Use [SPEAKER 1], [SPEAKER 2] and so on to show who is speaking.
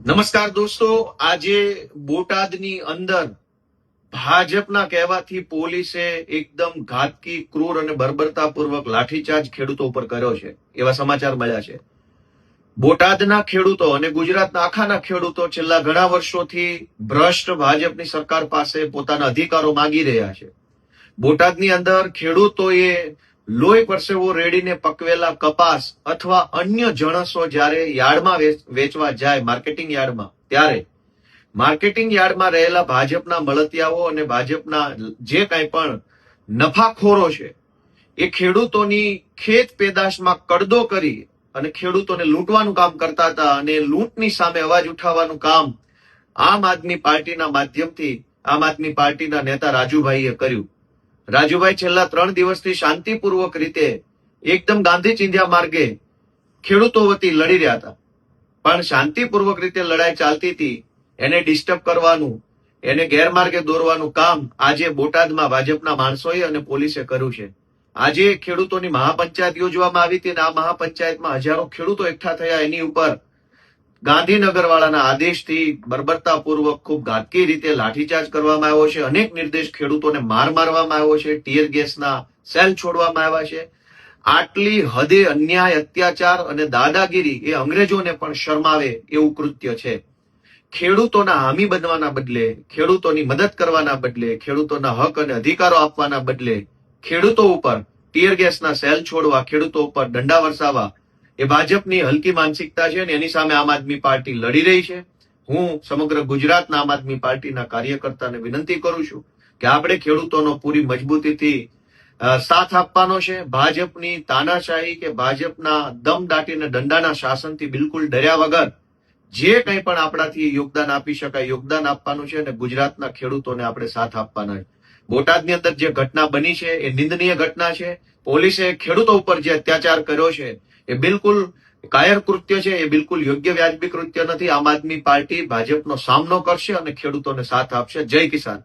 [SPEAKER 1] નમસ્કાર દોસ્તો, આજે બોટાદની અંદર ભાજપના કહેવાથી પોલીસે એકદમ ઘાતકી, ક્રૂર અને બર્બરતાપૂર્વક લાઠીચાર્જ ખેડૂતો ઉપર કર્યો છે એવા સમાચાર મળ્યા છે. બોટાદના ખેડૂતો અને ગુજરાતના આખાના ખેડૂતો છેલ્લા ઘણા વર્ષોથી ભ્રષ્ટ ભાજપની સરકાર પાસે પોતાના અધિકારો માંગી રહ્યા છે. બોટાદની અંદર ખેડૂતોએ લોહી પરસેવો રેડીને પકવેલા કપાસ અથવા અન્ય જણસો જ્યારે યાર્ડમાં વેચવા જાય, માર્કેટિંગ યાર્ડમાં, ત્યારે માર્કેટિંગ યાર્ડમાં રહેલા ભાજપના મળતિયાઓ અને ભાજપના જે કાંઈ પણ નફાખોરો છે એ ખેડૂતોની ખેત પેદાશમાં કડદો કરી અને ખેડૂતોને લૂંટવાનું કામ કરતા હતા. અને લૂંટની સામે અવાજ ઉઠાવવાનું કામ આમ આદમી પાર્ટીના માધ્યમથી આમ આદમી પાર્ટીના નેતા રાજુભાઈએ કર્યું. રાજુભાઈ છેલ્લા 3 દિવસથી શાંતિપૂર્વક રીતે એકદમ ગાંધી ચિંધ્યા માર્ગે ખેડૂતો વતી લડી રહ્યા હતા. પણ શાંતિપૂર્વક રીતે લડાઈ ચાલતી હતી, એને ડિસ્ટર્બ કરવાનું, એને ગેરમાર્ગે દોરવાનું કામ આજે બોટાદમાં ભાજપના માણસોએ અને પોલીસે કર્યું છે. આજે ખેડૂતોની મહાપંચાયત યોજવામાં આવી હતી અને આ મહાપંચાયતમાં હજારો ખેડૂતો એકઠા થયા. એની ઉપર ગાંધીનગર વાળાના આદેશથી બર્બરતાપૂર્વક ખૂબ ઘાતકી રીતે લાઠીચાર્જ કરવામાં આવ્યો છે. અનેક નિર્દેશ ખેડૂતોને મારવામાં આવ્યો છે. ટીયર ગેસના સેલ છોડવામાં આવ્યા છે. આટલી હદે અન્યાય, અત્યાચાર અને દાદાગીરી એ અંગ્રેજોને પણ શરમાવે એવું કૃત્ય છે. ખેડૂતોના હામી બનવાના બદલે, ખેડૂતોની મદદ કરવાના બદલે, ખેડૂતોના હક અને અધિકારો આપવાના બદલે ખેડૂતો ઉપર ટીયર ગેસના સેલ છોડવા, ખેડૂતો ઉપર દંડા વરસાવવા એ ભાજપની હલકી માનસિકતા છે અને એની સામે આમ આદમી પાર્ટી લડી રહી છે. હું સમગ્ર ગુજરાતના આમ આદમી પાર્ટીના કાર્યકર્તાને વિનંતી કરું છું કે આપણે ખેડૂતોનો પૂરી મજબૂતીથી સાથ આપવાનો છે. ભાજપની તાનાશાહી કે ભાજપના દમ દાટીને દંડાના શાસનથી બિલકુલ ડર્યા વગર જે કંઈ પણ આપણાથી યોગદાન આપી શકાય યોગદાન આપવાનું છે અને ગુજરાતના ખેડૂતોને આપણે સાથ આપવાના છે. બોટાદની અંદર જે ઘટના બની છે એ નિંદનીય ઘટના છે. પોલીસે ખેડૂતો ઉપર જે અત્યાચાર કર્યો છે એ બિલકુલ કાયર કૃત્ય છે. એ બિલકુલ યોગ્ય વ્યાજબી કૃત્ય નથી. આમ આદમી પાર્ટી ભાજપનો સામનો કરશે અને ખેડૂતોને સાથ આપશે. જય કિસાન.